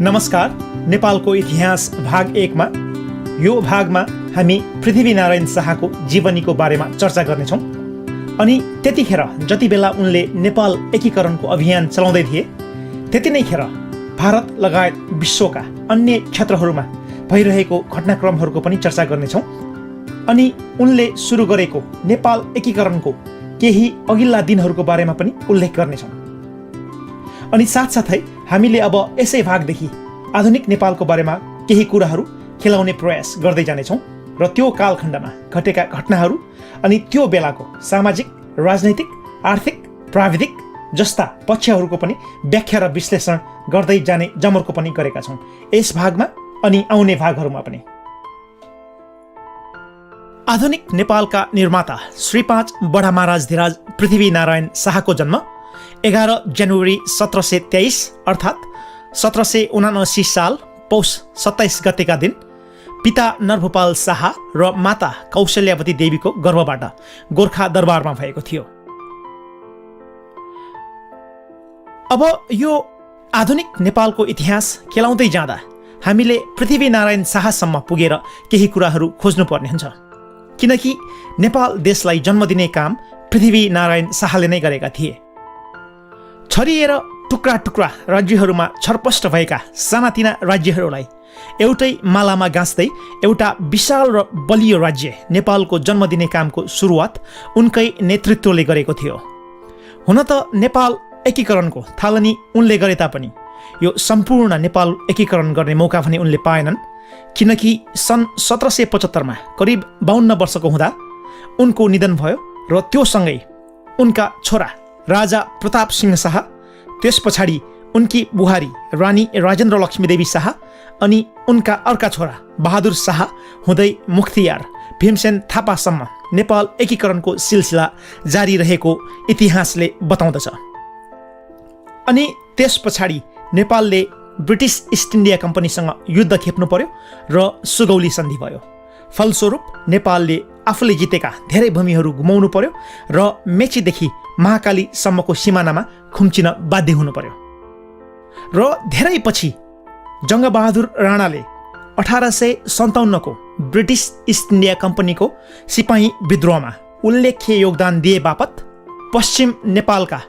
नमस्कार, नेपालको इतिहास भाग 1 मा यो भागमा हामी पृथ्वीनारायण शाहको जीवनीको बारेमा चर्चा गर्नेछौँ। अनि त्यतिखेर जति बेला उनले नेपाल एकीकरणको अभियान चलाउँदै थिए त्यति नै खेर भारत लगायत विश्वका अन्य क्षेत्रहरूमा भइरहेको घटनाक्रमहरूको पनि चर्चा गर्नेछौँ। अनि उनले सुरु गरेको नेपाल एकीकरणको केही अघिल्ला दिनहरूको बारेमा पनि उल्लेख गर्नेछौँ। अनि साथसाथै हामीले अब यसै भागदेखि आधुनिक नेपालको बारेमा केही कुराहरू खेलाउने प्रयास गर्दै जानेछौँ र त्यो कालखण्डमा घटेका घटनाहरू अनि त्यो बेलाको सामाजिक, राजनैतिक, आर्थिक, प्राविधिक जस्ता पक्षहरूको पनि व्याख्या र विश्लेषण गर्दै जाने जमर्को पनि गरेका छौँ यस भागमा अनि आउने भागहरूमा पनि। आधुनिक नेपालका निर्माता श्री 5 बडा महाराजधिराज पृथ्वीनारायण शाहको जन्म 11 जनवरी 1723 अर्थात् 1779 साल पौष 27 गतेका दिन पिता नरभूपाल शाह र माता कौशल्यावती देवीको गर्भबाट गोर्खा दरबारमा भएको थियो। अब यो आधुनिक नेपालको इतिहास खेलाउँदै जाँदा हामीले पृथ्वीनारायण शाहसम्म पुगेर केही कुराहरू खोज्नुपर्ने हुन्छ, किनकि नेपाल देशलाई जन्म दिने काम पृथ्वीनारायण शाहले नै गरेका थिए। छरिएर टुक्रा टुक्रा राज्यहरूमा छरपष्ट भएका सानातिना राज्यहरूलाई एउटै मालामा गाँच्दै एउटा विशाल र बलियो राज्य नेपालको जन्म दिने कामको सुरुवात उनकै नेतृत्वले गरेको थियो। हुन त नेपाल एकीकरणको थालनी उनले गरे तापनि यो सम्पूर्ण नेपाल एकीकरण गर्ने मौका भने उनले पाएनन्, किनकि सन् 1775 करिब 52 वर्षको हुँदा उनको निधन भयो र त्यो सँगै उनका छोरा राजा प्रताप सिंह शाह, त्यस पछाडि उनकी बुहारी रानी राजेन्द्र लक्ष्मी देवी शाह अनि उनका अर्का छोरा बहादुर शाह हुँदै मुख्तियार भीमसेन थापासम्म नेपाल एकीकरणको सिलसिला जारी रहेको इतिहासले बताउँदछ। अनि त्यस पछाडि नेपालले ब्रिटिस इस्ट इन्डिया कम्पनीसँग युद्ध खेप्नु पर्यो र सुगौली सन्धि भयो। फलस्वरूप नेपालले आफूले जितेका धेरै भूमिहरू गुमाउनु पर्यो र मेचीदेखि महाकालीसम्मको सिमानामा खुम्चिन बाध्य हुनु पर्यो। र धेरै पछि जङ्गबहादुर राणाले 1857 को ब्रिटिस इस्ट इन्डिया कम्पनीको सिपाही विद्रोहमा उल्लेख्य योगदान दिए बापत पश्चिम नेपालका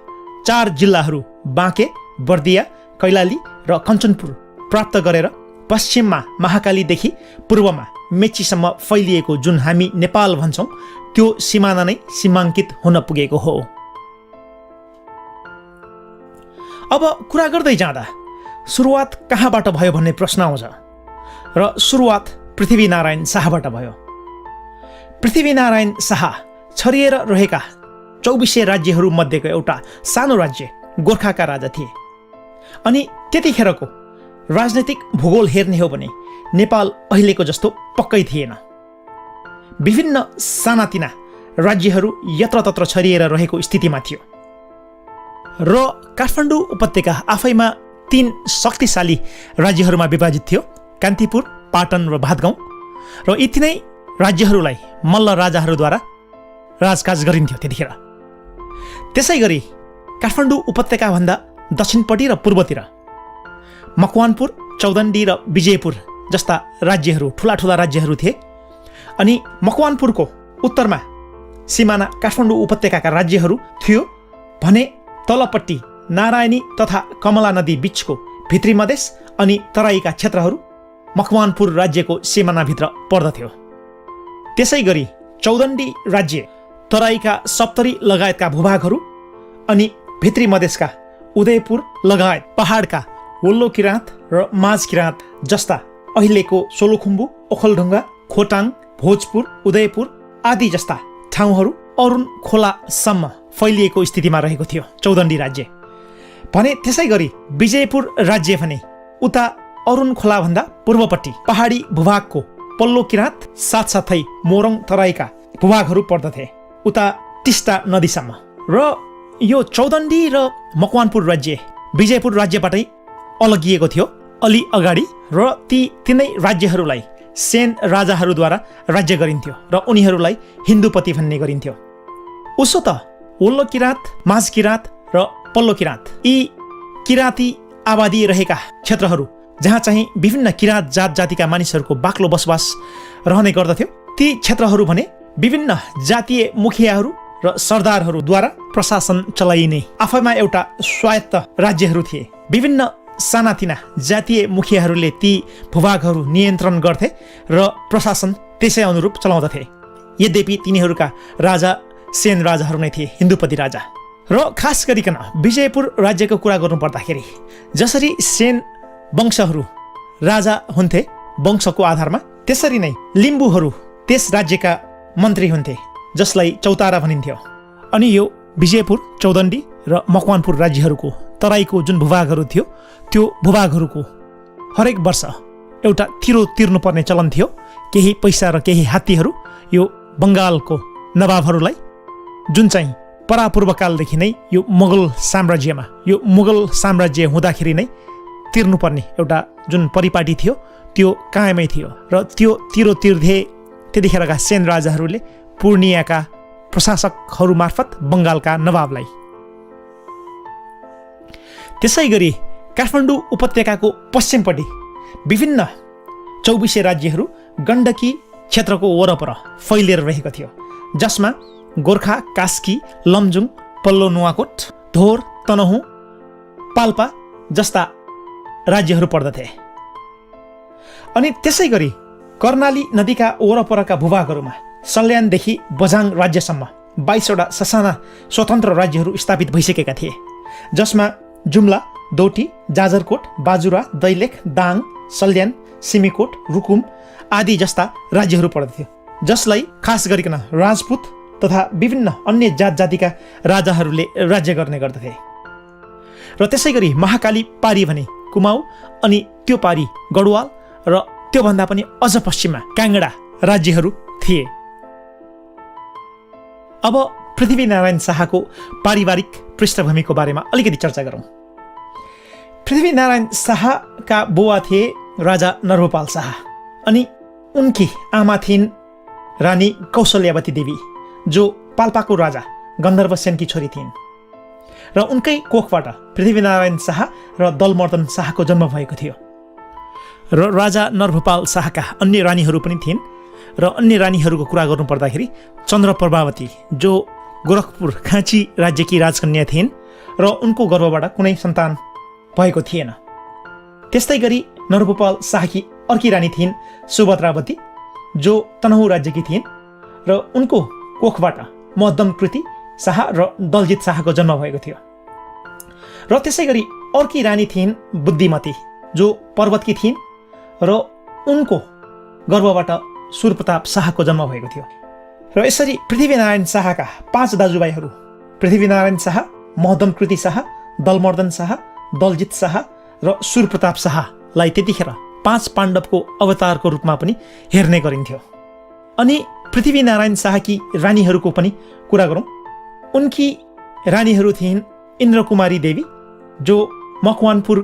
4 जिल्लाहरू बाँके, बर्दिया, कैलाली र कञ्चनपुर प्राप्त गरेर पश्चिममा महाकालीदेखि पूर्वमा मेचीसम्म फैलिएको जुन हामी नेपाल भन्छौँ त्यो सिमाना नै सीमाङ्कित हुन पुगेको हो। अब कुरा गर्दै जाँदा सुरुवात कहाँबाट भयो भन्ने प्रश्न आउँछ र सुरुवात पृथ्वीनारायण शाहबाट भयो। पृथ्वीनारायण शाह छरिएर रहेका 24 राज्यहरू मध्येको एउटा सानो राज्य गोर्खाका राजा थिए। अनि त्यतिखेरको राजनैतिक भूगोल हेर्ने हो भने नेपाल अहिलेको जस्तो पक्कै थिएन। विभिन्न सानातिना राज्यहरू यत्रतत्र छरिएर रहेको स्थितिमा थियो र काठमाडौँ उपत्यका आफैमा 3 शक्तिशाली राज्यहरूमा विभाजित थियो, कान्तिपुर, पाटन र भातगाउँ। र यी तीनै राज्यहरूलाई मल्ल राजाहरूद्वारा राजकाज गरिन्थ्यो त्यतिखेर। त्यसै गरी काठमाडौँ उपत्यकाभन्दा दक्षिणपट्टि र पूर्वतिर मकवानपुर, चौदण्डी र विजयपुर जस्ता राज्यहरू ठुला ठुला राज्यहरू थिए। अनि मकवानपुरको उत्तरमा सिमाना काठमाडौँ उपत्यकाका राज्यहरू थियो भने तलपट्टि नारायणी तथा कमला नदी बीचको भित्री मधेस अनि तराईका क्षेत्रहरू मकवानपुर राज्यको सिमानाभित्र पर्दथ्यो। त्यसै गरी चौदण्डी राज्य तराईका सप्तरी लगायतका भूभागहरू अनि भित्री मधेसका उदयपुर लगायत पहाडका वल्लो किराँत र माझ किराँत जस्ता अहिलेको सोलुखुम्बु, ओखलढुङ्गा, खोटाङ, भोजपुर, उदयपुर आदि जस्ता ठाउँहरू अरुण खोलासम्म फैलिएको स्थितिमा रहेको थियो चौदण्डी राज्य भने। त्यसै गरी विजयपुर राज्य भने उता अरुण खोलाभन्दा पूर्वपट्टि पहाडी भूभागको पल्लो किराँत साथसाथै मोरङ तराईका भूभागहरू पर्दथे उता टिस्टा नदीसम्म। र यो चौदण्डी र मकवानपुर राज्य विजयपुर राज्यबाटै अलगिएको थियो अलि अगाडि र तीनै राज्यहरूलाई सेन राजाहरूद्वारा राज्य गरिन्थ्यो र उनीहरूलाई हिन्दूपति भन्ने गरिन्थ्यो। उसो त वल्लो किराँत, माझ किराँत र पल्लो किराँत यी किराँती आबादी रहेका क्षेत्रहरू जहाँ चाहिँ विभिन्न किराँत जात जातिका मानिसहरूको बाक्लो बसोबास रहने गर्दथ्यो। ती क्षेत्रहरू भने विभिन्न जातीय मुखियाहरू र सरदारहरूद्वारा प्रशासन चलाइने आफैमा एउटा स्वायत्त राज्यहरू थिए। विभिन्न सानातिना जातीय मुखियाहरूले ती भूभागहरू नियन्त्रण गर्थे र प्रशासन त्यसै अनुरूप चलाउँदथे। यद्यपि तिनीहरूका राजा सेन राजाहरू नै थिए, हिन्दूपति राजा। र खास गरिकन विजयपुर राज्यको कुरा गर्नु पर्दाखेरि जसरी सेन वंशहरू राजा हुन्थे वंशको आधारमा, त्यसरी नै लिम्बूहरू त्यस राज्यका मन्त्री हुन्थे जसलाई चौतारा भनिन्थ्यो। अनि यो विजयपुर, चौदण्डी र मकवानपुर राज्यहरूको तराईको जुन भूभागहरू थियो त्यो भूभागहरूको हरेक वर्ष एउटा तिरो तिर्नुपर्ने चलन थियो। केही पैसा र केही हात्तीहरू यो बङ्गालको नवाबहरूलाई, जुन चाहिँ परापूर्वकालदेखि नै यो मुगल साम्राज्य हुँदाखेरि नै तिर्नुपर्ने एउटा जुन परिपाटी थियो त्यो कायमै थियो। र त्यो तिरो तिर्थे त्यतिखेरका सेन राजाहरूले पूर्णियाका प्रशासकहरू मार्फत बङ्गालका नवाबलाई। त्यसै गरी काठमाडौँ उपत्यकाको पश्चिमपट्टि विभिन्न 24 राज्यहरू गण्डकी क्षेत्रको वरपर फैलिएर रहेको थियो, जसमा गोर्खा, कास्की, लमजुङ, पल्लो नुवाकोट, धोर, तनहुँ, पाल्पा जस्ता राज्यहरू पर्दथे। अनि त्यसै गरी कर्णाली नदीका वरपरका भूभागहरूमा सल्यानदेखि बझाङ राज्यसम्म 22वटा ससाना स्वतन्त्र राज्यहरू स्थापित भइसकेका थिए, जसमा जुम्ला, डोटी, जाजरकोट, बाजुरा, दैलेख, दाङ, सल्यान, सिमीकोट, रुकुम आदि जस्ता राज्यहरू पर्दथ्यो, जसलाई खास गरिकन राजपूत तथा विभिन्न अन्य जात जातिका राजाहरूले राज्य गर्ने गर्दथे। र त्यसै गरी महाकाली पारी भने कुमाऊ, अनि त्यो पारी गढवाल र त्योभन्दा पनि अझ पश्चिममा काङ्गडा राज्यहरू थिए। अब पृथ्वीनारायण शाहको पारिवारिक पृष्ठभूमिको बारेमा अलिकति चर्चा गरौँ। पृथ्वीनारायण शाहका बुवा थिए राजा नरभूपाल शाह, अनि उनकी आमा थिइन् रानी कौशल्यावती देवी, जो पाल्पाको राजा गन्धर्वसेनकी छोरी थिइन्। र उनकै कोखबाट पृथ्वीनारायण शाह र दलमर्दन शाहको जन्म भएको थियो। र राजा नरभूपाल शाहका अन्य रानीहरू पनि थिइन्। र अन्य रानीहरूको कुरा गर्नु पर्दाखेरि चन्द्रप्रभावती, जो गोरखपुर खाँची राज्यकी राजकन्या थिइन् र उनको गर्भबाट कुनै सन्तान भएको थिएन। त्यस्तै गरी नरभूपाल शाहकी अर्की रानी थिइन् सुभद्रावती, जो तनहुँ राज्यकी थिइन् र उनको कोखबाट महदमकृति शाह र दलजित शाहको जन्म भएको थियो। र त्यसै गरी अर्की रानी थिइन् बुद्धिमती, जो पर्वतकी थिइन् र उनको गर्भबाट सुरप्रताप शाहको जन्म भएको थियो। र यसरी पृथ्वीनारायण शाहका 5 दाजुभाइहरू पृथ्वीनारायण शाह, महदमकृति शाह, दलमर्दन शाह, दलजित शाह र सुरप्रताप शाहलाई त्यतिखेर 5 पाण्डवको अवतारको रूपमा पनि हेर्ने गरिन्थ्यो। अनि पृथ्वीनारायण शाहकी रानीहरूको पनि कुरा गरौँ। उनकी रानीहरू थिइन् इन्द्रकुमारी देवी, जो मकवानपुर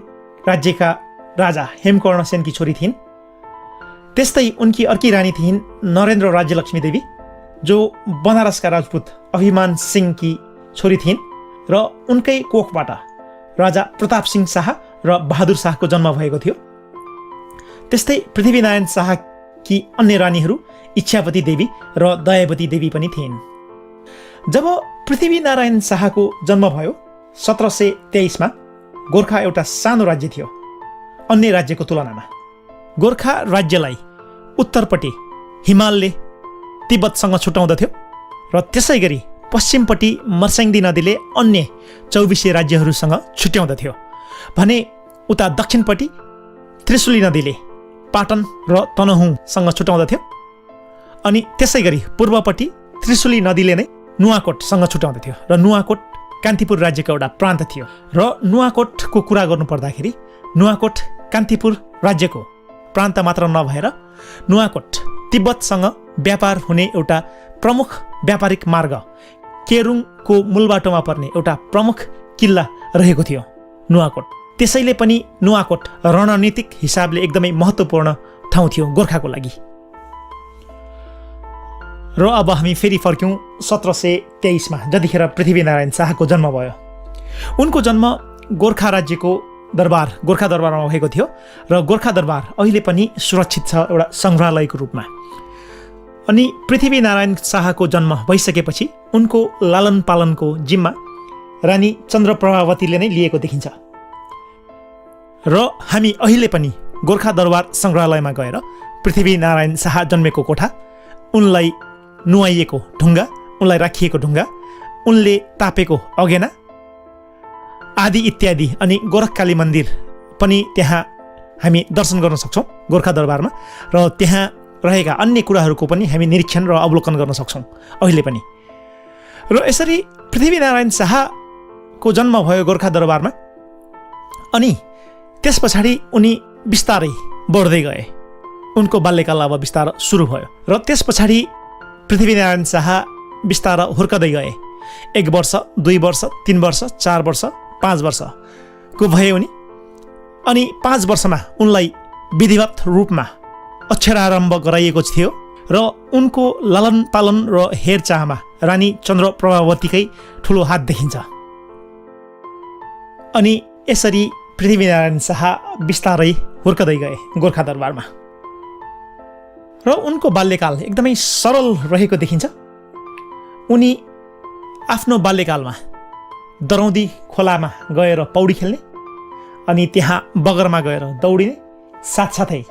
राज्यका राजा हेमकर्णसेनकी छोरी थिइन्। त्यस्तै उनकी अर्की रानी थिइन् नरेन्द्र राज्यलक्ष्मी देवी, जो बनारसका राजपूत अभिमान सिंहकी छोरी थिइन् र उनकै कोखबाट राजा प्रताप सिंह शाह र बहादुर शाहको जन्म भएको थियो। त्यस्तै पृथ्वीनारायण शाहकी अन्य रानीहरू इच्छावती देवी र दयावती देवी पनि थिइन्। जब पृथ्वीनारायण शाहको जन्म भयो 1723मा, गोर्खा एउटा सानो राज्य थियो अन्य राज्यको तुलनामा। गोर्खा राज्यलाई उत्तरपट्टि हिमालले तिब्बतसँग छुटाउँदथ्यो र त्यसै गरी पश्चिमपट्टि मर्स्याङ्दी नदीले अन्य 24 राज्यहरूसँग छुट्याउँदथ्यो भने उता दक्षिणपट्टि त्रिशुली नदीले पाटन र तनहुँसँग छुटाउँदथ्यो। अनि त्यसै गरी पूर्वपट्टि त्रिशुली नदीले नै नुवाकोटसँग छुटाउँदथ्यो र नुवाकोट कान्तिपुर राज्यको एउटा प्रान्त थियो। र नुवाकोटको कुरा गर्नु पर्दाखेरि नुवाकोट कान्तिपुर राज्यको प्रान्त मात्र नभएर नुवाकोट तिब्बतसँग व्यापार हुने एउटा प्रमुख व्यापारिक मार्ग, केरुङको मूलबाटोमा पर्ने एउटा प्रमुख किल्ला रहेको थियो नुवाकोट। त्यसैले पनि नुवाकोट रणनीतिक हिसाबले एकदमै महत्त्वपूर्ण ठाउँ थियो गोर्खाको लागि। र अब हामी फेरि फर्क्यौँ 1723मा, जतिखेर पृथ्वीनारायण शाहको जन्म भयो। उनको जन्म गोर्खा राज्यको दरबार गोर्खा दरबारमा भएको थियो र गोर्खा दरबार अहिले पनि सुरक्षित छ एउटा सङ्ग्रहालयको रूपमा। अनि पृथ्वीनारायण शाहको जन्म भइसकेपछि उनको लालन पालनको जिम्मा रानी चन्द्रप्रभावतीले नै लिएको देखिन्छ। र हामी अहिले पनि गोर्खा दरबार सङ्ग्रहालयमा गएर पृथ्वीनारायण शाह जन्मेको कोठा, उनलाई नुहाइएको ढुङ्गा, उनलाई राखिएको ढुङ्गा, उनले तापेको अगेना आदि इत्यादि अनि गोरखकाली मन्दिर पनि त्यहाँ हामी दर्शन गर्न सक्छौँ गोर्खा दरबारमा। र त्यहाँ रहेका अन्य कुराहरूको पनि हामी निरीक्षण र अवलोकन गर्न सक्छौँ अहिले पनि। र यसरी पृथ्वीनारायण शाहको जन्म भयो गोर्खा दरबारमा। अनि त्यस पछाडि उनी बिस्तारै बढ्दै गए। उनको बाल्यकाल अब बिस्तार सुरु भयो र त्यस पछाडि पृथ्वीनारायण शाह बिस्तार हुर्कदै गए। 1 वर्ष, 2 वर्ष, 3 वर्ष, 4 वर्ष, 5 वर्षको भए उनी। अनि 5 वर्षमा उनलाई विधिवत रूपमा अक्षरारम्भ गराइएको थियो र उनको लालन पालन र हेरचाहमा रानी चन्द्रप्रभावतीकै ठुलो हात देखिन्छ। अनि यसरी पृथ्वीनारायण शाह बिस्तारै हुर्कदै गए गोर्खा दरबारमा। र उनको बाल्यकाल एकदमै सरल रहेको देखिन्छ। उनी आफ्नो बाल्यकालमा दरौदी खोलामा गएर पौडी खेल्ने, अनि त्यहाँ बगरमा गएर दौडिने, साथसाथै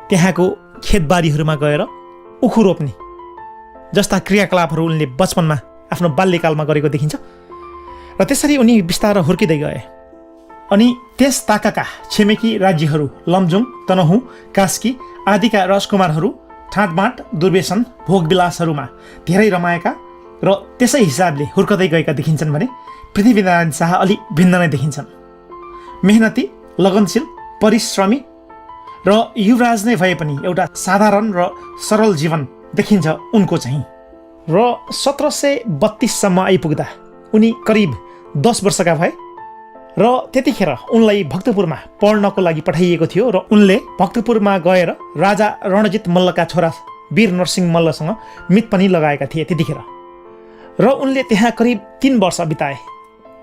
त्यहाँको खेतबारीहरूमा गएर उखु रोप्ने जस्ता क्रियाकलापहरू उनले बचपनमा आफ्नो बाल्यकालमा गरेको देखिन्छ। र त्यसरी उनी बिस्तारै हुर्किँदै गए। अनि त्यस ताकाका छिमेकी राज्यहरू लमजुङ, तनहुँ, कास्की आदिका राजकुमारहरू ठाँटबाँट, दुर्व्यसन, भोगविलासहरूमा धेरै रमाएका र त्यसै हिसाबले हुर्कदै गएका देखिन्छन् भने पृथ्वीनारायण शाह अलि भिन्न नै देखिन्छन्। मेहनती, लगनशील, परिश्रमी र युवराज नै भए पनि एउटा साधारण र सरल जीवन देखिन्छ उनको चाहिँ। र 1732सम्म आइपुग्दा उनी करिब 10 वर्षका भए र त्यतिखेर उनलाई भक्तपुरमा पढ्नको लागि पठाइएको थियो र उनले भक्तपुरमा गएर राजा रणजित मल्लका छोरा वीर नरसिंह मल्लसँग मित पनि लगाएका थिए त्यतिखेर। र उनले त्यहाँ करिब 3 वर्ष बिताए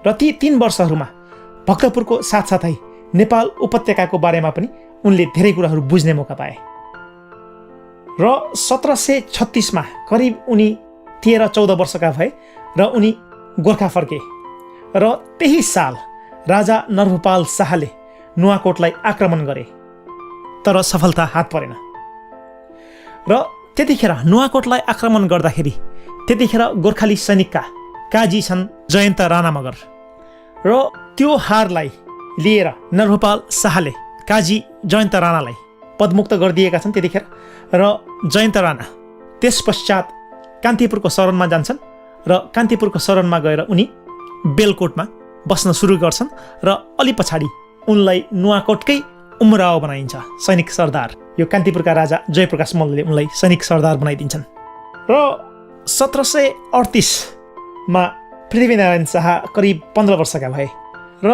र ती 3 वर्षहरूमा भक्तपुरको साथसाथै नेपाल उपत्यकाको बारेमा पनि उनले धेरै कुराहरू बुझ्ने मौका पाए। र 1736मा करिब उनी 13-14 वर्षका भए र उनी गोर्खा फर्के। र त्यही साल राजा नरभूपाल शाहले नुवाकोटलाई आक्रमण गरे, तर सफलता हात परेन। र त्यतिखेर नुवाकोटलाई आक्रमण गर्दाखेरि त्यतिखेर गोर्खाली सैनिकका काजी छन् जयन्त राणा मगर। र त्यो हारलाई लिएर नरभूपाल शाहले काजी जयन्त राणालाई पदमुक्त गरिदिएका छन् त्यतिखेर। र जयन्त राणा त्यस पश्चात कान्तिपुरको शरणमा जान्छन् र कान्तिपुरको शरणमा गएर उनी बेलकोटमा बस्न सुरु गर्छन् र अलि पछाडि उनलाई नुवाकोटकै उमराव बनाइन्छ, सैनिक सरदार। यो कान्तिपुरका राजा जयप्रकाश मल्लले उनलाई सैनिक सरदार बनाइदिन्छन्। र 1738मा पृथ्वीनारायण शाह करिब 15 वर्षका भए र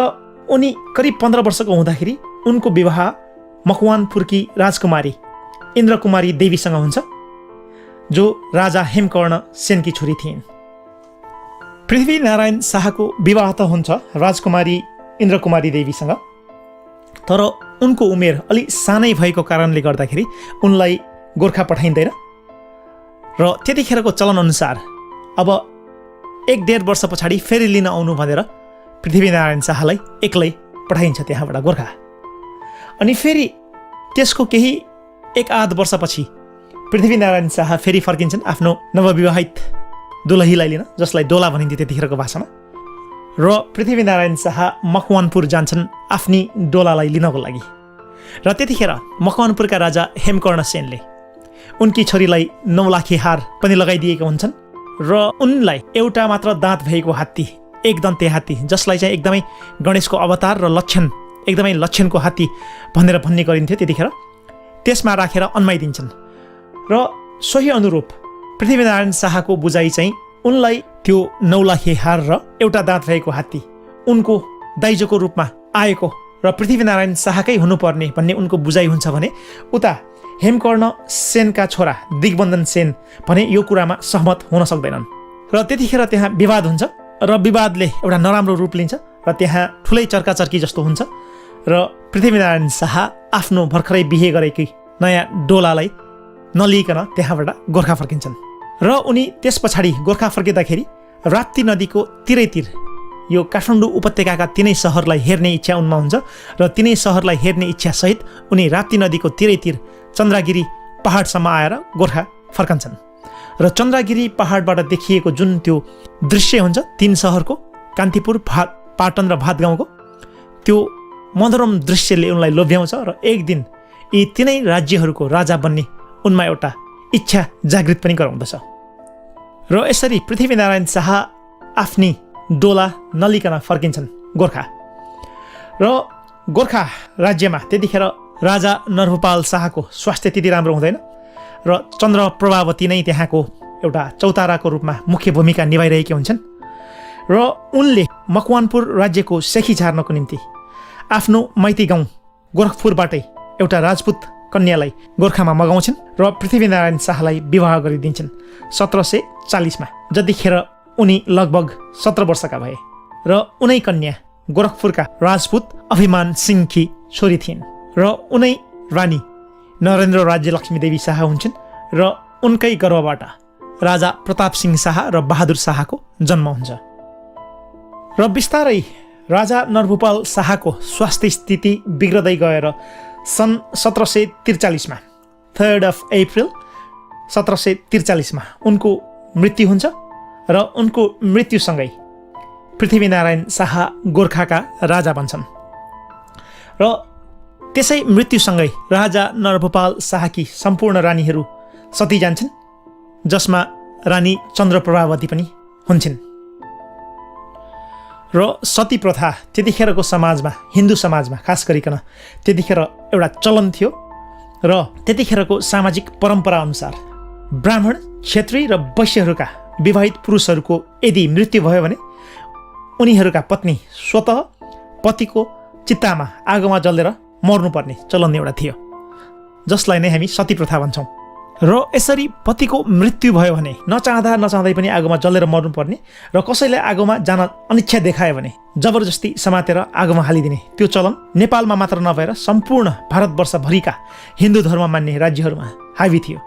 उनी करिब 15 वर्षको हुँदाखेरि उनको विवाह मकवानपुरकी राजकुमारी इन्द्रकुमारी देवीसँग हुन्छ, जो राजा हेमकर्ण सेनकी छोरी थिइन्। पृथ्वीनारायण शाहको विवाह त हुन्छ राजकुमारी इन्द्रकुमारी देवीसँग, तर उनको उमेर अलि सानै भएको कारणले गर्दाखेरि उनलाई गोर्खा पठाइँदैन। र त्यतिखेरको चलनअनुसार अब 1-1.5 वर्ष पछाडि फेरि लिन आउनु भनेर पृथ्वीनारायण शाहलाई एक्लै पठाइन्छ त्यहाँबाट गोर्खा। अनि फेरि त्यसको केही 1-8 वर्षपछि पृथ्वीनारायण शाह फेरि फर्किन्छन् आफ्नो नवविवाहित दुलहीलाई लिन, जसलाई डोला भनिन्थ्यो त्यतिखेरको भाषामा। र पृथ्वीनारायण शाह मकवानपुर जान्छन् आफ्नी डोलालाई लिनको लागि। र त्यतिखेर मकवानपुरका राजा हेमकर्ण सेनले उनकी छोरीलाई 9 लाखे हार पनि लगाइदिएका हुन्छन् र उनलाई एउटा मात्र दाँत भएको हात्ती, एकदन्ते हात्ती, जसलाई चाहिँ एकदमै गणेशको अवतार र लक्षण, एकदमै लक्षणको हात्ती भनेर भन्ने गरिन्थ्यो त्यतिखेर, त्यसमा राखेर अन्माइदिन्छन्। र सोही अनुरूप पृथ्वीनारायण शाहको बुझाइ चाहिँ उनलाई त्यो 9 लाखे हार र एउटा दाँत भएको हात्ती उनको दाइजोको रूपमा आएको र पृथ्वीनारायण शाहकै हुनुपर्ने भन्ने उनको बुझाइ हुन्छ भने उता हेमकर्ण सेनका छोरा दिग्बन्धन सेन भने यो कुरामा सहमत हुन सक्दैनन्। र त्यतिखेर त्यहाँ विवाद हुन्छ र विवादले एउटा नराम्रो रूप लिन्छ र त्यहाँ ठुलै चर्काचर्की जस्तो हुन्छ र पृथ्वीनारायण शाह आफ्नो भर्खरै बिहे गरेकी नयाँ डोलालाई नलिकन त्यहाँबाट गोर्खा फर्किन्छन् र उनी त्यस पछाडि गोर्खा फर्किँदाखेरि राप्ती नदीको तिरैतिर यो काठमाडौँ उपत्यकाका तिनै सहरलाई हेर्ने इच्छा उनमा हुन्छ र तिनै सहरलाई हेर्ने इच्छासहित उनी राप्ती नदीको तिरैतिर चन्द्रगिरी पहाडसम्म आएर गोर्खा फर्कन्छन् र चन्द्रगिरी पहाडबाट देखिएको जुन त्यो दृश्य हुन्छ तीन सहरको कान्तिपुर पाटन र भातगाउँको त्यो मनोरम दृश्यले उनलाई लोभ्याउँछ र एक दिन यी तिनै राज्यहरूको राजा बन्ने उनमा एउटा इच्छा जागृत पनि गराउँदछ र यसरी पृथ्वीनारायण शाह आफ्नी डोला नलिकन फर्किन्छन् गोर्खा र गोर्खा राज्यमा त्यतिखेर राजा नरभूपाल शाहको स्वास्थ्य त्यति राम्रो हुँदैन र चन्द्र प्रभावती नै त्यहाँको एउटा चौताराको रूपमा मुख्य भूमिका निभाइरहेकी हुन्छन् र उनले मकवानपुर राज्यको सेखी झार्नको निम्ति आफ्नो माइती गाउँ गोरखपुरबाटै एउटा राजपूत कन्यालाई गोर्खामा मगाउँछन् र पृथ्वीनारायण शाहलाई विवाह गरिदिन्छन् 1740मा जतिखेर उनी लगभग 17 वर्षका भए र उनै कन्या गोरखपुरका राजपूत अभिमान सिंहकी छोरी थिइन् र उनै रानी नरेन्द्र राज्य लक्ष्मी देवी शाह हुन्छन् र उनकै गर्भबाट राजा प्रताप सिंह शाह र बहादुर शाहको जन्म हुन्छ र बिस्तारै राजा नरभूपाल शाहको स्वास्थ्य स्थिति बिग्रदै गएर सन् 1743मा 3 अप्रिल 1743मा उनको मृत्यु हुन्छ र उनको मृत्युसँगै पृथ्वीनारायण शाह गोर्खाका राजा बन्छन् र त्यसै मृत्युसँगै राजा नरभूपाल शाहकी सम्पूर्ण रानीहरू सती जान्छन् जसमा रानी चन्द्रप्रभावती पनि हुन्छन् र सती प्रथा त्यतिखेरको समाजमा हिन्दू समाजमा खास गरिकन त्यतिखेर एउटा चलन थियो र त्यतिखेरको सामाजिक परम्परा अनुसार ब्राह्मण क्षेत्री र वैश्यहरूका विवाहित पुरुषहरूको यदि मृत्यु भयो भने उनीहरूका पत्नी स्वतः पतिको चित्तामा आगोमा जलेर मर्नुपर्ने चलन एउटा थियो जसलाई नै हामी सती प्रथा भन्छौँ र यसरी पतिको मृत्यु भयो भने नचाहँदै पनि आगोमा जलेर मर्नुपर्ने र कसैले आगोमा जान अनिच्छा देखायो भने जबरजस्ती समातेर आगोमा हालिदिने त्यो चलन नेपालमा मात्र नभएर सम्पूर्ण भारतवर्षभरिका हिन्दू धर्म मान्ने राज्यहरूमा हावी थियो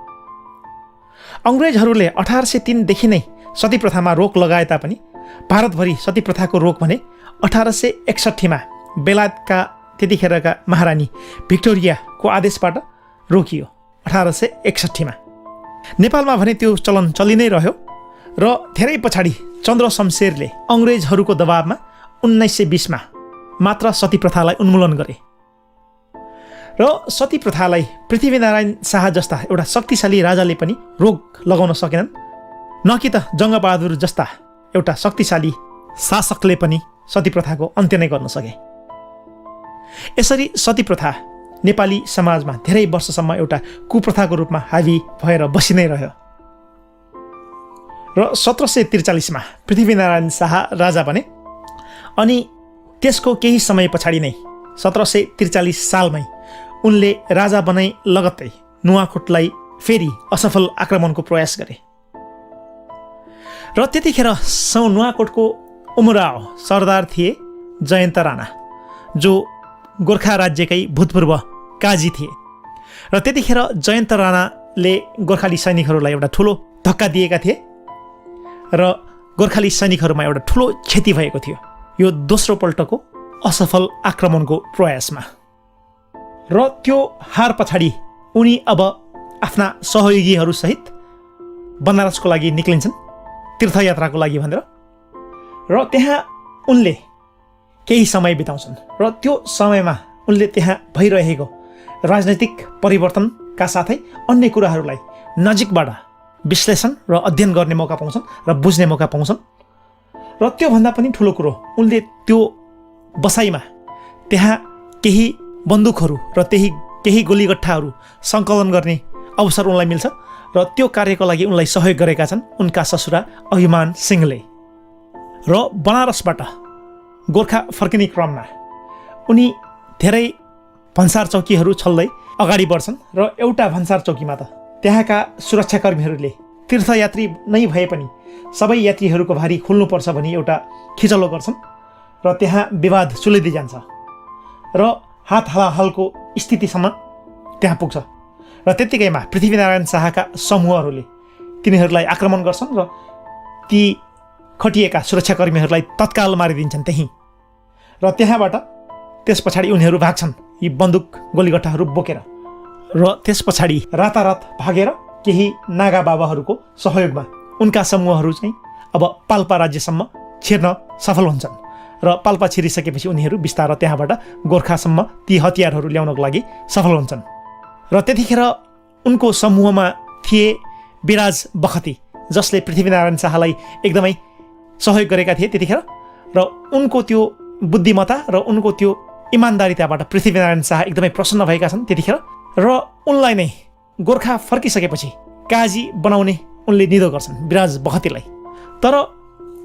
अङ्ग्रेजहरूले 1803 देखि नै सती प्रथामा रोक लगाए तापनि भारतभरि सती प्रथाको रोक भने 1861मा बेलायतका त्यतिखेरका महारानी भिक्टोरियाको आदेशबाट रोकियो 1861मा नेपालमा भने त्यो चलन चलि नै रह्यो र धेरै पछाडि चन्द्र शमशेरले अङ्ग्रेजहरूको दबावमा 1920मा मात्र सती प्रथालाई उन्मूलन गरे र सती प्रथालाई पृथ्वीनारायण शाह जस्ता एउटा शक्तिशाली राजाले पनि रोक लगाउन सकेनन् न कि त जङ्गबहादुर जस्ता एउटा शक्तिशाली शासकले पनि सती प्रथाको अन्त्य नै गर्न सके यसरी सती प्रथा नेपाली समाजमा धेरै वर्षसम्म एउटा कुप्रथाको रूपमा हावी भएर बसि नै रह्यो र 1743मा पृथ्वीनारायण शाह राजा बने अनि त्यसको केही समय पछाडि नै 1743 सालमै उनले राजा बनाई लगत्तै नुवाकोटलाई फेरि असफल आक्रमणको प्रयास गरे र त्यतिखेर नुवाकोटको उमराव सरदार थिए जयन्त राणा जो गोर्खा राज्यकै भूतपूर्व काजी थिए र त्यतिखेर जयन्त राणाले गोर्खाली सैनिकहरूलाई एउटा ठुलो धक्का दिएका थिए र गोर्खाली सैनिकहरूमा एउटा ठुलो क्षति भएको थियो यो दोस्रो पल्टको असफल आक्रमणको प्रयासमा र त्यो हार पछाडि उनी अब आफ्ना सहयोगीहरूसहित बनारसको लागि निक्लिन्छन् तीर्थयात्राको लागि भनेर र त्यहाँ उनले केही समय बिताउँछन् र त्यो समयमा उनले त्यहाँ भइरहेको राजनैतिक परिवर्तनका साथै अन्य कुराहरूलाई नजिकबाट विश्लेषण र अध्ययन गर्ने मौका पाउँछन् र बुझ्ने मौका पाउँछन् र त्योभन्दा पनि ठुलो कुरो उनले त्यो बसाइमा त्यहाँ केही बन्दुकहरू र केही गोलीगट्ठाहरू सङ्कलन गर्ने अवसर उनलाई मिल्छ र त्यो कार्यको लागि उनलाई सहयोग गरेका छन् उनका ससुरा अभिमान सिंहले र बनारसबाट गोर्खा फर्किने क्रममा उनी धेरै भन्सार चौकीहरू छल्दै अगाडि बढ्छन् र एउटा भन्सार चौकीमा त त्यहाँका सुरक्षाकर्मीहरूले तीर्थयात्री नै भए पनि सबै यात्रीहरूको भारी खुल्नुपर्छ भनी एउटा खिचलो गर्छन् र त्यहाँ विवाद सुलिँदै जान्छ र हात हलाहलको स्थितिसम्म त्यहाँ पुग्छ र त्यत्तिकैमा पृथ्वीनारायण शाहका समूहहरूले तिनीहरूलाई आक्रमण गर्छन् र ती खटिएका सुरक्षाकर्मीहरूलाई तत्काल मारिदिन्छन् त्यहीँ र त्यहाँबाट त्यस पछाडि उनीहरू भाग्छन् यी बन्दुक गोलीगट्टाहरू बोकेर र त्यस पछाडि रातारात भागेर केही नागा बाबाहरूको सहयोगमा उनका समूहहरू चाहिँ अब पाल्पा राज्यसम्म छिर्न सफल हुन्छन् र पाल्पा छिरिसकेपछि उनीहरू बिस्तारै त्यहाँबाट गोर्खासम्म ती हतियारहरू ल्याउनको लागि सफल हुन्छन् र त्यतिखेर उनको समूहमा थिए बिराज बखती जसले पृथ्वीनारायण शाहलाई एकदमै सहयोग गरेका थिए त्यतिखेर र उनको त्यो बुद्धिमत्ता र उनको त्यो इमान्दारिताबाट पृथ्वीनारायण शाह एकदमै प्रसन्न भएका छन् त्यतिखेर र उनलाई नै गोर्खा फर्किसकेपछि काजी बनाउने उनले निधो गर्छन् बिराज बखतीलाई। तर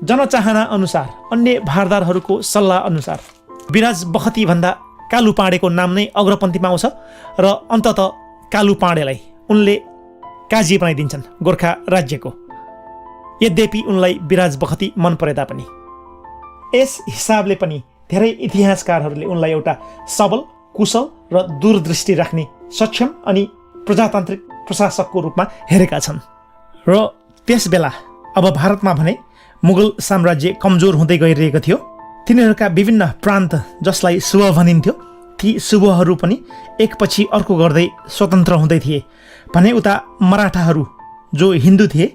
जनचाहना अनुसार अन्य भारदारहरूको सल्लाह अनुसार बिराज बखतीभन्दा कालु पाँडेको नाम नै अग्रपन्थीमा आउँछ र अन्तत कालु पाँडेलाई उनले काजी बनाइदिन्छन् गोर्खा राज्यको। यद्यपि उनलाई बिराज बखती मन परे तापनि यस हिसाबले पनि धेरै इतिहासकारहरूले उनलाई एउटा सबल कुशल र दूरदृष्टि राख्ने सक्षम अनि प्रजातान्त्रिक प्रशासकको रूपमा हेरेका छन्। र त्यस बेला अब भारतमा भने मुगल साम्राज्य कमजोर हुँदै गइरहेको थियो। तिनीहरूका विभिन्न प्रान्त जसलाई सुबह भनिन्थ्यो ती सुबहहरू पनि एकपछि अर्को गर्दै स्वतन्त्र हुँदै थिए भने उता मराठाहरू जो हिन्दू थिए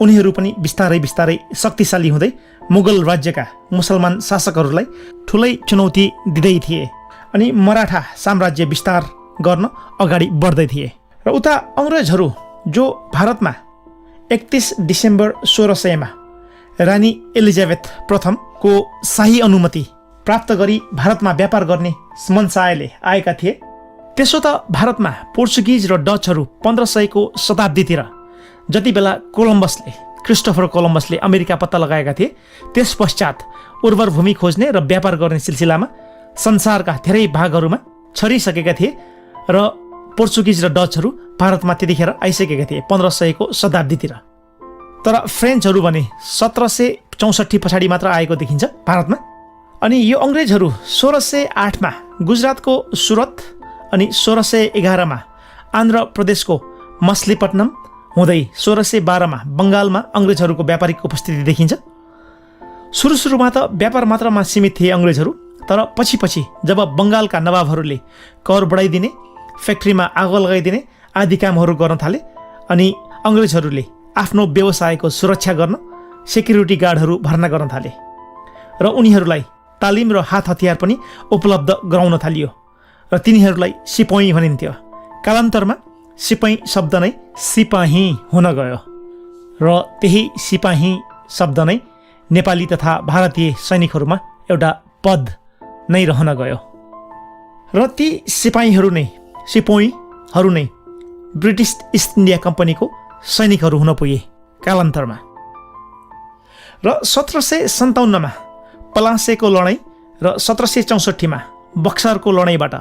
उनीहरू पनि बिस्तारै बिस्तारै शक्तिशाली हुँदै मुगल राज्यका मुसलमान शासकहरूलाई ठुलै चुनौती दिँदै थिए अनि मराठा साम्राज्य विस्तार गर्न अगाडि बढ्दै थिए। र उता अङ्ग्रेजहरू जो भारतमा 31 डिसेम्बर 1600 रानी एलिजाबेथ प्रथमको शाही अनुमति प्राप्त गरी भारतमा व्यापार गर्ने मनसायले आएका थिए। त्यसो त भारतमा पोर्चुगिज र डचहरू 1500को शताब्दीतिर जति बेला क्रिस्टोफर कोलम्बसले अमेरिका पत्ता लगाएका थिए त्यस पश्चात उर्वर भूमि खोज्ने र व्यापार गर्ने सिलसिलामा संसारका धेरै भागहरूमा छरिसकेका थिए र पोर्चुगिज र डचहरू भारतमा त्यतिखेर आइसकेका थिए 1500को शताब्दीतिर। तर फ्रेन्चहरू भने 1764 पछाडि मात्र आएको देखिन्छ भारतमा। अनि यो अङ्ग्रेजहरू 1608 गुजरातको सुरत अनि 1611 आन्ध्र प्रदेशको मछलीपट्टनम हुँदै 1612 बङ्गालमा अङ्ग्रेजहरूको व्यापारिक उपस्थिति देखिन्छ। सुरुमा त व्यापार मात्रमा सीमित थिए अङ्ग्रेजहरू तर पछि पछि जब बङ्गालका नवाबहरूले कर बढाइदिने फ्याक्ट्रीमा आगो लगाइदिने आदि कामहरू गर्न थाले अनि अङ्ग्रेजहरूले आफ्नो व्यवसायको सुरक्षा गर्न सेक्युरिटी गार्डहरू भर्ना गर्न थाले र उनीहरूलाई तालिम र हात हतियार पनि उपलब्ध गराउन थालियो र तिनीहरूलाई सिपाही भनिन्थ्यो। कालान्तरमा सिपाही शब्द नै सिपाही हुन गयो र त्यही सिपाही शब्द नै नेपाली तथा भारतीय सैनिकहरूमा एउटा पद नै रहन गयो र ती सिपाहीहरू नै ब्रिटिस इस्ट इन्डिया कम्पनीको सैनिकहरू हुन पुगे कालान्तरमा। र 1757 पलासेको लडाईँ र 1764 बक्सरको लडाईँबाट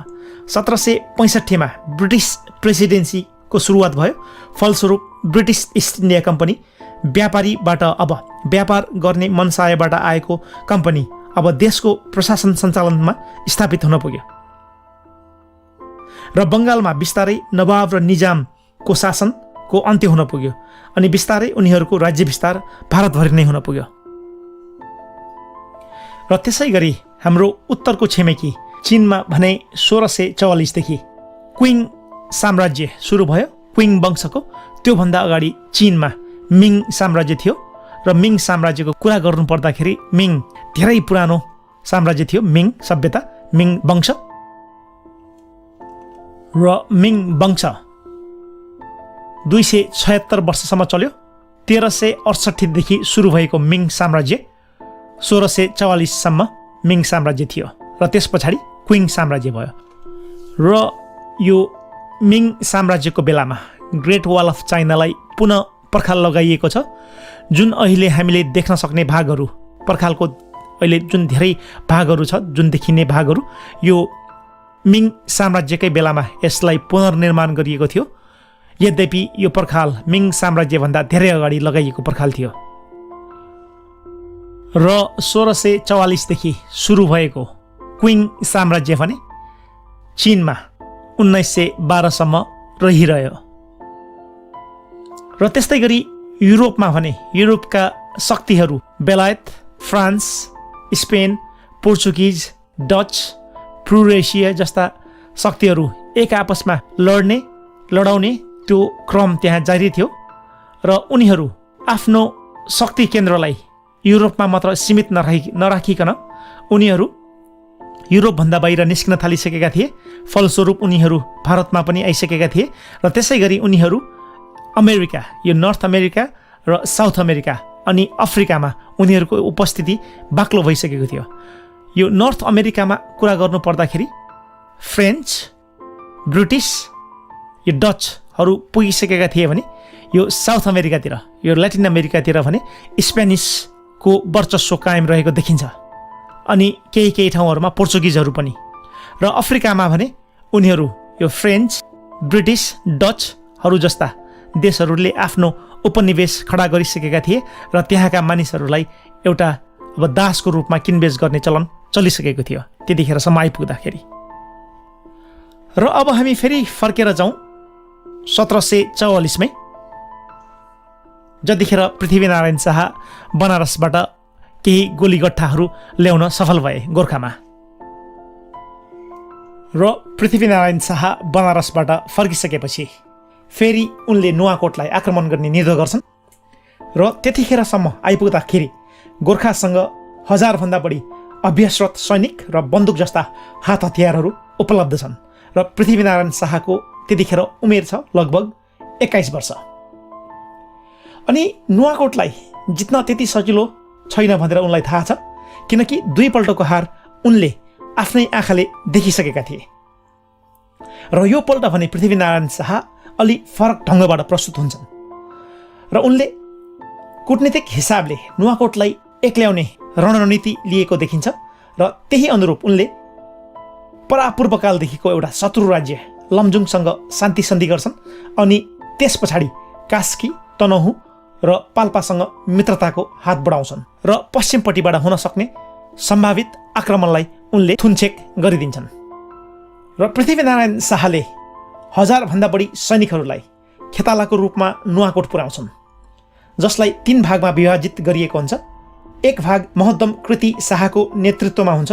1765 ब्रिटिस प्रेसिडेन्सीको सुरुवात भयो। फलस्वरूप ब्रिटिस इस्ट इन्डिया कम्पनी व्यापारीबाट अब व्यापार गर्ने मनसायबाट आएको कम्पनी अब देशको प्रशासन सञ्चालनमा स्थापित हुन पुग्यो र बङ्गालमा बिस्तारै नवाब र निजामको शासनको अन्त्य हुन पुग्यो अनि बिस्तारै उनीहरूको राज्य विस्तार भारतभरि नै हुन पुग्यो। र त्यसै गरी हाम्रो उत्तरको छिमेकी चीनमा भने 1644 देखि क्विङ साम्राज्य सुरु भयो। क्विङ वंशको त्योभन्दा अगाडि चीनमा मिङ साम्राज्य थियो र मिङ साम्राज्यको कुरा गर्नु पर्दाखेरि मिङ धेरै पुरानो साम्राज्य थियो। मिङ सभ्यता मिङ वंश र मिङ वंश 276 वर्षसम्म चल्यो। 1368 देखि सुरु भएको मिङ साम्राज्य 1644 सम्म मिङ साम्राज्य थियो र त्यस पछाडि क्विङ साम्राज्य भयो। र यो मिङ साम्राज्यको बेलामा ग्रेट वाल अफ चाइनालाई पुनः पर्खाल लगाइएको छ। जुन अहिले हामीले देख्न सक्ने भागहरू पर्खालको अहिले जुन धेरै भागहरू छ जुन देखिने भागहरू यो मिङ साम्राज्यकै बेलामा यसलाई पुनर्निर्माण गरिएको थियो। यद्यपि यो पर्खाल मिङ साम्राज्यभन्दा धेरै अगाडि लगाइएको पर्खाल थियो र 1644 देखि सुरु भएको क्विङ साम्राज्य भने चीनमा 1912सम्म रहिरह्यो। र त्यस्तै गरी युरोपमा भने युरोपका शक्तिहरू बेलायत, फ्रान्स, स्पेन, पोर्चुगिज, डच, प्रुरेसिया जस्ता शक्तिहरू एक आपसमा लडाउने त्यो क्रम त्यहाँ जारी थियो र उनीहरू आफ्नो शक्ति केन्द्रलाई युरोपमा मात्र सीमित नराखिकन उनीहरू युरोपभन्दा बाहिर निस्किन थालिसकेका थिए। फलस्वरूप उनीहरू भारतमा पनि आइसकेका थिए र त्यसै गरी उनीहरू अमेरिका, यो नर्थ अमेरिका र साउथ अमेरिका अनि अफ्रिकामा उनीहरूको उपस्थिति बाक्लो भइसकेको थियो। यो नर्थ अमेरिकामा कुरा गर्नु पर्दाखेरि फ्रेन्च, ब्रिटिस, यो डचहरू पुगिसकेका थिए भने यो साउथ अमेरिकातिर, यो ल्याटिन अमेरिकातिर भने स्पेनिसको वर्चस्व कायम रहेको देखिन्छ अनि केही ठाउँहरूमा पोर्चुगिजहरू पनि। र अफ्रिकामा भने उनीहरू यो फ्रेन्च, ब्रिटिस, डचहरू जस्ता देशहरूले आफ्नो उपनिवेश खडा गरिसकेका थिए र त्यहाँका मानिसहरूलाई एउटा अब दासको रूपमा किनबेच गर्ने चलन चलिसकेको थियो त्यतिखेरसम्म आइपुग्दाखेरि। र अब हामी फेरि फर्केर जाउँ 1744मै, जतिखेर पृथ्वीनारायण शाह बनारसबाट केही गोलीगट्ठाहरू ल्याउन सफल भए गोर्खामा। र पृथ्वीनारायण शाह बनारसबाट फर्किसकेपछि फेरि उनले नुवाकोटलाई आक्रमण गर्ने निर्णय गर्छन् र त्यतिखेरसम्म आइपुग्दाखेरि गोर्खासँग 1000भन्दा बढी अभ्यासरत सैनिक र बन्दुक जस्ता हात हतियारहरू उपलब्ध छन् र पृथ्वीनारायण शाहको त्यतिखेर उमेर छ लगभग 21 वर्ष। अनि नुवाकोटलाई जित्न त्यति सजिलो छैन भनेर उनलाई थाहा छ, किनकि दुईपल्टको हार उनले आफ्नै आँखाले देखिसकेका थिए। र यो पल्ट भने पृथ्वीनारायण शाह अलि फरक ढङ्गबाट प्रस्तुत हुन्छन् र उनले कूटनीतिक हिसाबले नुवाकोटलाई एक्ल्याउने रणनीति लिएको देखिन्छ र त्यही अनुरूप उनले परापूर्वकालदेखिको एउटा शत्रु राज्य लमजुङसँग शान्ति सन्धि गर्छन् अनि त्यस पछाडि कास्की, तनहुँ र पाल्पासँग मित्रताको हात बढाउँछन् र पश्चिमपट्टिबाट हुन सक्ने सम्भावित आक्रमणलाई उनले थुनछेक गरिदिन्छन्। र पृथ्वीनारायण शाहले 1000भन्दा बढी सैनिकहरूलाई खेतालाको रूपमा नुवाकोट पुर्याउँछन्, जसलाई 3 भागमा विभाजित गरिएको हुन्छ। एक भाग महोद्दम कृति शाहको नेतृत्वमा हुन्छ,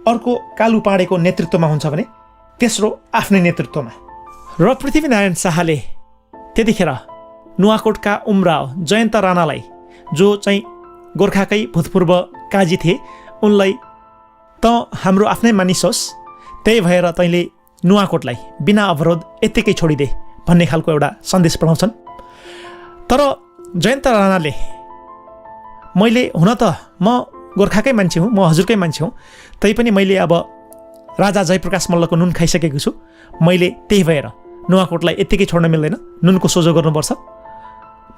अर्को कालु पाँडेको नेतृत्वमा हुन्छ भने तेस्रो आफ्नै नेतृत्वमा। र पृथ्वीनारायण शाहले त्यतिखेर नुवाकोटका उमराव जयन्त राणालाई, जो चाहिँ गोर्खाकै भूतपूर्व काजी थिए, उनलाई त हाम्रो आफ्नै मानिस होस्, त्यही भएर तैँले नुवाकोटलाई बिना अवरोध यत्तिकै छोडिदे भन्ने खालको एउटा सन्देश पठाउँछन्। तर जयन्त राणाले, मैले हुन त म गोर्खाकै मान्छे हुँ, म हजुरकै मान्छे हुँ, तैपनि मैले अब राजा जयप्रकाश मल्लको नुन खाइसकेको छु, मैले त्यही भएर नुवाकोटलाई यत्तिकै छोड्न मिल्दैन, नुनको सोझो गर्नुपर्छ,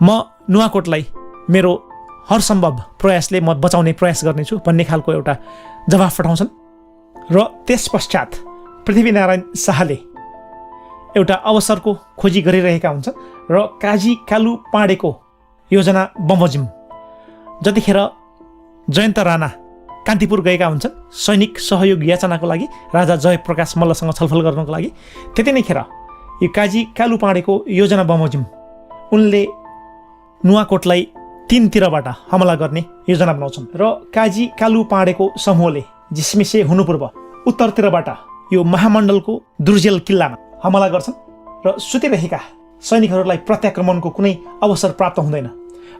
म नुवाकोटलाई मेरो हर सम्भव प्रयासले म बचाउने प्रयास गर्नेछु भन्ने खालको एउटा जवाफ पठाउँछन्। र त्यस पश्चात पृथ्वीनारायण शाहले एउटा अवसरको खोजी गरिरहेका हुन्छन् र काजी कालु पाँडेको योजना बमोजिम जतिखेर जयन्त राणा कान्तिपुर गएका हुन्छन् सैनिक सहयोग याचनाको लागि, राजा जयप्रकाश मल्लसँग छलफल गर्नको लागि, त्यति नै खेर यो काजी कालु पाँडेको योजना बमोजिम उनले नुवाकोटलाई 3 तिरबाट हमला गर्ने योजना बनाउँछन् र काजी कालु पाँडेको समूहले झिसमिसे हुनु पूर्व उत्तरतिरबाट यो महामण्डलको दुर्जेल किल्लामा हमला गर्छन् र सुतिरहेका सैनिकहरूलाई प्रत्याक्रमणको कुनै अवसर प्राप्त हुँदैन।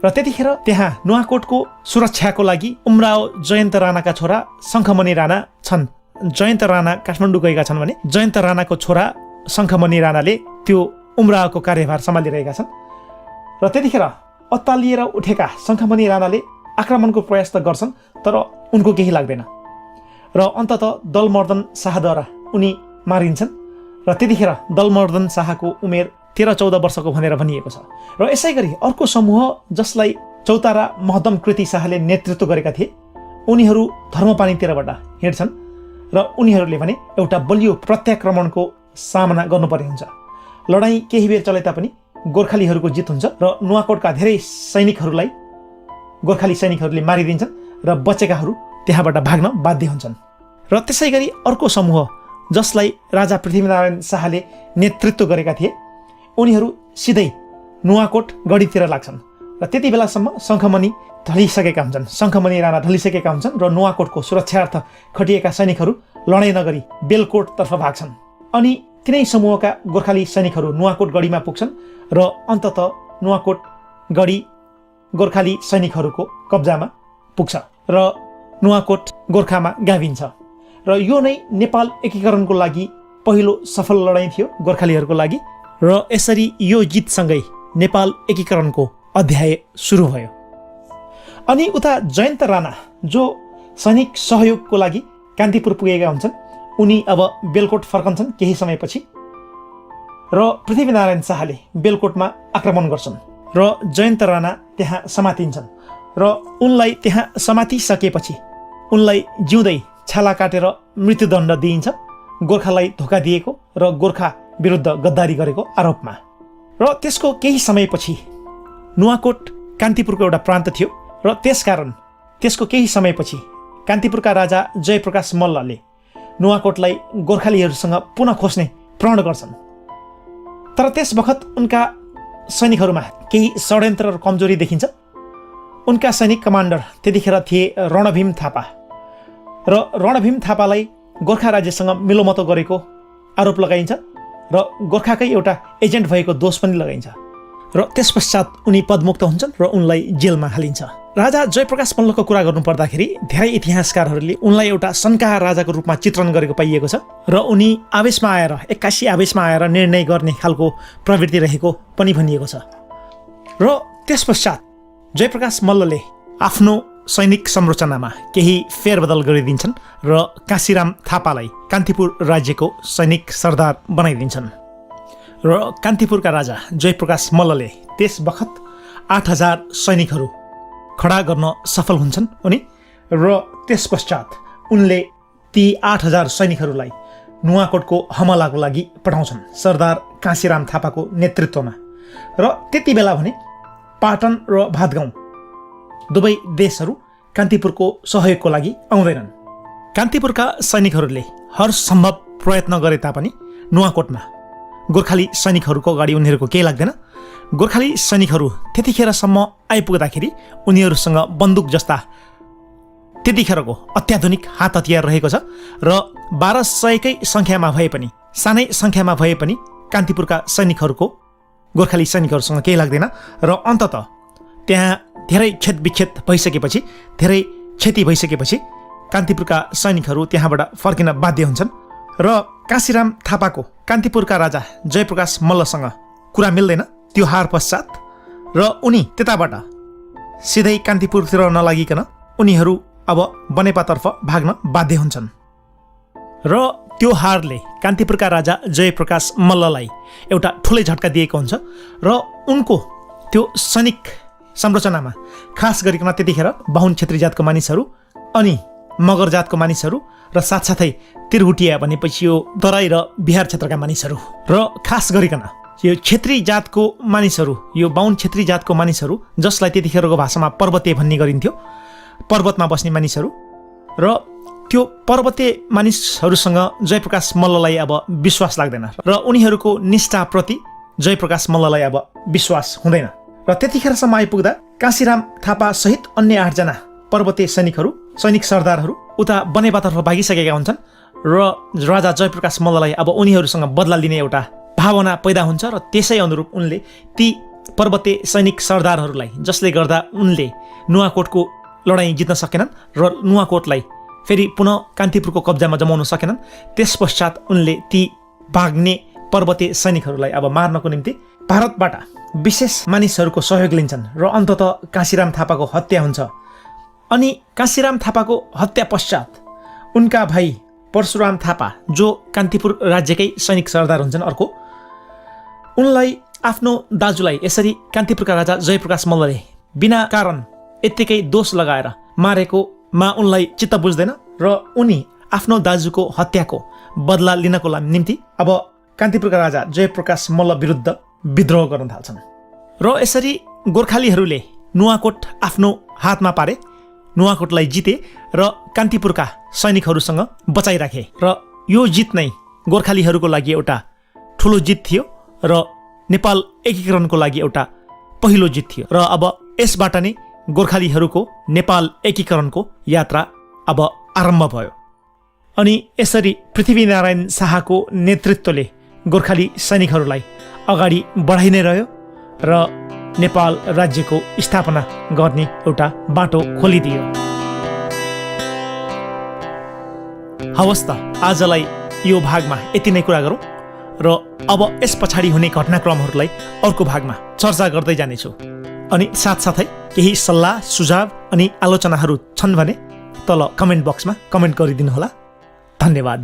र त्यतिखेर त्यहाँ नुवाकोटको सुरक्षाको लागि उमराव जयन्त राणाका छोरा शङ्खमणि राणा छन्। जयन्त राणा काठमाडौँ गएका छन् भने जयन्त राणाको छोरा शङ्खमणि राणाले त्यो उमरावको कार्यभार सम्हालिरहेका छन्। र त्यतिखेर अत्तालिएर उठेका शङ्खमणि राणाले आक्रमणको प्रयास त गर्छन्, तर उनको केही लाग्दैन र अन्ततः दलमर्दन शाहद्वारा उनी मारिन्छन्। र त्यतिखेर दलमर्दन शाहको उमेर 13-14 वर्षको भनेर भनिएको छ। र यसै गरी अर्को समूह जसलाई चौतारा महोद्दम कृति शाहले नेतृत्व गरेका थिए, उनीहरू धर्मपानीतिरबाट हिँड्छन् र उनीहरूले भने एउटा बलियो प्रत्याक्रमणको सामना गर्नुपर्ने हुन्छ। लडाईँ केही बेर चले तापनि गोर्खालीहरूको जित हुन्छ र नुवाकोटका धेरै सैनिकहरूलाई गोर्खाली सैनिकहरूले मारिदिन्छन् र बचेकाहरू त्यहाँबाट भाग्न बाध्य हुन्छन्। र त्यसै गरी अर्को समूह जसलाई राजा पृथ्वीनारायण शाहले नेतृत्व गरेका थिए उनीहरू सिधै नुवाकोट गढीतिर लाग्छन् र त्यति बेलासम्म शङ्खमणि ढलिसकेका हुन्छन्, शङ्खमणि राणा ढलिसकेका हुन्छन् र नुवाकोटको सुरक्षार्थ खटिएका सैनिकहरू लडाइँ नगरी बेलकोटतर्फ भाग्छन्। अनि तिनै समूहका गोर्खाली सैनिकहरू नुवाकोट गढीमा पुग्छन् र अन्ततः नुवाकोट गढी गोर्खाली सैनिकहरूको कब्जामा पुग्छ र नुवाकोट गोर्खामा गाभिन्छ। र यो नै नेपाल एकीकरणको लागि पहिलो सफल लडाइँ थियो गोर्खालीहरूको लागि र यसरी यो जितसँगै नेपाल एकीकरणको अध्याय सुरु भयो। अनि उता जयन्त राणा जो सैनिक सहयोगको लागि कान्तिपुर पुगेका हुन्छन् उनी अब बेलकोट फर्कन्छन् केही समयपछि र पृथ्वीनारायण शाहले बेलकोटमा आक्रमण गर्छन् र जयन्त राणा त्यहाँ समातिन्छन् र उनलाई त्यहाँ समातिसकेपछि उनलाई जिउँदै छाला काटेर मृत्युदण्ड दिइन्छ गोर्खालाई धोका दिएको र गोर्खा विरुद्ध गद्दारी गरेको आरोपमा। र त्यसको केही समयपछि नुवाकोट कान्तिपुरको एउटा प्रान्त थियो र त्यसकारण त्यसको केही समयपछि कान्तिपुरका राजा जयप्रकाश मल्लले नुवाकोटलाई गोर्खालीहरूसँग पुनः खोज्ने प्रण गर्छन्। तर त्यस बखत उनका सैनिकहरूमा केही षड्यन्त्र र कमजोरी देखिन्छ। उनका सैनिक कमान्डर त्यतिखेर थिए रणभीम थापा र रणभीम थापालाई गोर्खा राज्यसँग मिलोमतो गरेको आरोप लगाइन्छ र गोर्खाकै एउटा एजेन्ट भएको दोष पनि लगाइन्छ र त्यसपश्चात उनी पदमुक्त हुन्छन् र उनलाई जेलमा हालिन्छ। राजा जयप्रकाश मल्लको कुरा गर्नुपर्दाखेरि धेरै इतिहासकारहरूले उनलाई एउटा सन्काहा राजाको रूपमा चित्रण गरेको पाइएको छ र उनी आवेशमा आएर 81 आवेशमा आएर निर्णय गर्ने खालको प्रवृत्ति रहेको पनि भनिएको छ। र त्यसपश्चात जयप्रकाश मल्लले आफ्नो सैनिक संरचनामा केही फेरबदल गरिदिन्छन् र काशीराम थापालाई कान्तिपुर राज्यको सैनिक सरदार बनाइदिन्छन् र कान्तिपुरका राजा जयप्रकाश मल्लले त्यस बखत 8000 सैनिकहरू खडा गर्न सफल हुन्छन् उनी र त्यसपश्चात उनले ती 8000 सैनिकहरूलाई नुवाकोटको हमलाको लागि पठाउँछन् सरदार काशीराम थापाको नेतृत्वमा। र त्यति बेला भने पाटन र भातगाउँ दुवै देशहरू कान्तिपुरको सहयोगको लागि आउँदैनन्। कान्तिपुरका सैनिकहरूले हर सम्भव प्रयत्न गरे तापनि नुवाकोटमा गोर्खाली सैनिकहरूको अगाडि उनीहरूको केही लाग्दैन। गोर्खाली सैनिकहरू त्यतिखेरसम्म आइपुग्दाखेरि उनीहरूसँग बन्दुक जस्ता त्यतिखेरको अत्याधुनिक हात हतियार रहेको छ र 1200कै सङ्ख्यामा भए पनि सानै सङ्ख्यामा भए पनि कान्तिपुरका सैनिकहरूको गोर्खाली सैनिकहरूसँग केही लाग्दैन र अन्ततः त्यहाँ धेरै क्षतविक्षत भइसकेपछि धेरै क्षति भइसकेपछि कान्तिपुरका सैनिकहरू त्यहाँबाट फर्किन बाध्य हुन्छन् र काशीराम थापाको कान्तिपुरका राजा जयप्रकाश मल्लसँग कुरा मिल्दैन त्यो हार पश्चात र उनी त्यताबाट सिधै कान्तिपुरतिर नलागिकन उनीहरू अब बनेपातर्फ भाग्न बाध्य हुन्छन् र त्यो हारले कान्तिपुरका राजा जयप्रकाश मल्ललाई एउटा ठुलै झट्का दिएको हुन्छ र उनको त्यो सैनिक संरचनामा खास गरिकन त्यतिखेर बाहुन क्षेत्री जातको मानिसहरू अनि मगर जातको मानिसहरू र साथसाथै त्रिहुटिया भनेपछि यो तराई र बिहार क्षेत्रका मानिसहरू र खास गरिकन यो क्षेत्री जातको मानिसहरू यो बाहुन क्षेत्री जातको मानिसहरू जसलाई त्यतिखेरको भाषामा पर्वते भन्ने गरिन्थ्यो पर्वतमा बस्ने मानिसहरू र त्यो पर्वते मानिसहरूसँग जयप्रकाश मल्ललाई अब विश्वास लाग्दैन र उनीहरूको निष्ठाप्रति जयप्रकाश मल्ललाई अब विश्वास हुँदैन र त्यतिखेरसम्म आइपुग्दा काशीराम थापा सहित अन्य 8 जना पर्वते सैनिक सरदारहरू उता बनेपातर्फ भागिसकेका हुन्छन् र राजा जयप्रकाश मल्ललाई अब उनीहरूसँग बदला लिने एउटा भावना पैदा हुन्छ र त्यसै अनुरूप उनले ती पर्वते सैनिक सरदारहरूलाई जसले गर्दा उनले नुवाकोटको लडाईँ जित्न सकेनन् र नुवाकोटलाई फेरि पुनः कान्तिपुरको कब्जामा जमाउन सकेनन् त्यसपश्चात उनले ती भाग्ने पर्वते सैनिकहरूलाई अब मार्नको निम्ति भारतबाट विशेष मानिसहरूको सहयोग लिन्छन् र अन्ततः काशीराम थापाको हत्या हुन्छ। अनि काशीराम थापाको हत्या पश्चात उनका भाइ परशुराम थापा जो कान्तिपुर राज्यकै सैनिक सरदार हुन्छन् अर्को उनलाई आफ्नो दाजुलाई यसरी कान्तिपुरका राजा जयप्रकाश मल्लले बिना कारण यत्तिकै दोष लगाएर मारेकोमा उनलाई चित्त बुझ्दैन र उनी आफ्नो दाजुको हत्याको बदला लिनको निम्ति अब कान्तिपुरका राजा जयप्रकाश मल्ल विरुद्ध विद्रोह गर्न थाल्छन् र यसरी गोर्खालीहरूले नुवाकोट आफ्नो हातमा पारे नुवाकोटलाई जिते र कान्तिपुरका सैनिकहरूसँग बचाइराखे र यो जित नै गोर्खालीहरूको लागि एउटा ठुलो जित थियो र नेपाल एकीकरणको लागि एउटा पहिलो जित थियो र अब यसबाट नै गोर्खालीहरूको नेपाल एकीकरणको यात्रा अब आरम्भ भयो। अनि यसरी पृथ्वीनारायण शाहको नेतृत्वले गोर्खाली सैनिकहरूलाई अगाडि बढाइ नै रह्यो र नेपाल राज्यको स्थापना गर्ने एउटा बाटो खोलिदियो। हवस् त, आजलाई यो भागमा यति नै कुरा गरौँ र अब यस पछाडि हुने घटनाक्रमहरूलाई अर्को भागमा चर्चा गर्दै जानेछु। अनि साथसाथै केही सल्लाह सुझाव अनि आलोचनाहरू छन् भने तल कमेन्ट बक्समा कमेन्ट गरिदिनुहोला। धन्यवाद।